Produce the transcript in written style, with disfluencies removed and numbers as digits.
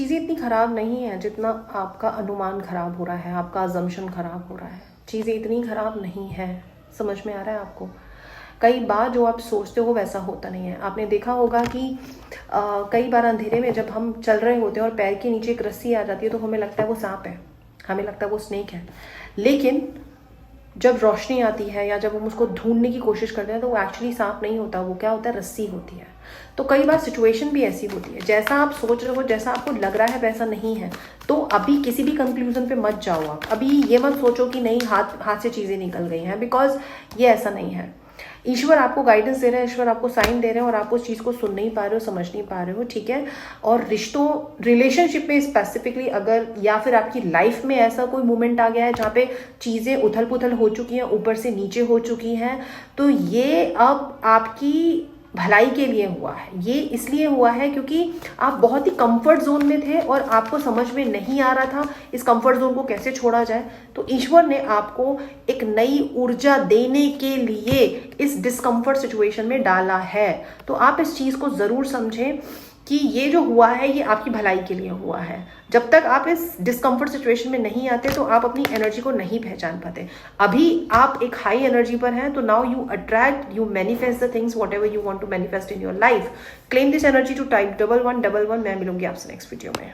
चीज़ें इतनी ख़राब नहीं है जितना आपका अनुमान ख़राब हो रहा है, आपका अजम्पशन ख़राब हो रहा है। चीज़ें इतनी ख़राब नहीं है, समझ में आ रहा है आपको? कई बार जो आप सोचते हो वैसा होता नहीं है। आपने देखा होगा कि कई बार अंधेरे में जब हम चल रहे होते हैं और पैर के नीचे एक रस्सी आ जाती है तो हमें लगता है वो सांप है, हमें लगता है वो स्नेक है, लेकिन जब रोशनी आती है या जब हम उसको ढूंढने की कोशिश करते हैं तो वो एक्चुअली सांप नहीं होता, वो क्या होता है, रस्सी होती है। तो कई बार सिचुएशन भी ऐसी होती है, जैसा आप सोच रहे हो, जैसा आपको लग रहा है वैसा नहीं है। तो अभी किसी भी कंक्लूजन पे मत जाओ आप। अभी ये मत सोचो कि नहीं हाथ से चीज़ें निकल गई हैं, बिकॉज ये ऐसा नहीं है। ईश्वर आपको गाइडेंस दे रहे हैं, ईश्वर आपको साइन दे रहे हैं और आप उस चीज़ को सुन नहीं पा रहे हो, समझ नहीं पा रहे हो, ठीक है। और रिलेशनशिप में स्पेसिफिकली अगर, या फिर आपकी लाइफ में ऐसा कोई मोमेंट आ गया है जहाँ पे चीज़ें उथल पुथल हो चुकी हैं, ऊपर से नीचे हो चुकी हैं, तो ये अब आपकी भलाई के लिए हुआ है। ये इसलिए हुआ है क्योंकि आप बहुत ही कंफर्ट जोन में थे और आपको समझ में नहीं आ रहा था इस कंफर्ट जोन को कैसे छोड़ा जाए। तो ईश्वर ने आपको एक नई ऊर्जा देने के लिए इस डिस्कम्फर्ट सिचुएशन में डाला है। तो आप इस चीज़ को ज़रूर समझें कि ये जो हुआ है ये आपकी भलाई के लिए हुआ है। जब तक आप इस डिस्कम्फर्ट सिचुएशन में नहीं आते तो आप अपनी एनर्जी को नहीं पहचान पाते। अभी आप एक हाई एनर्जी पर हैं, तो now you attract, you manifest the things whatever you want to manifest in your life. Claim this energy to type 1111। मैं मिलूंगी आपसे नेक्स्ट वीडियो में।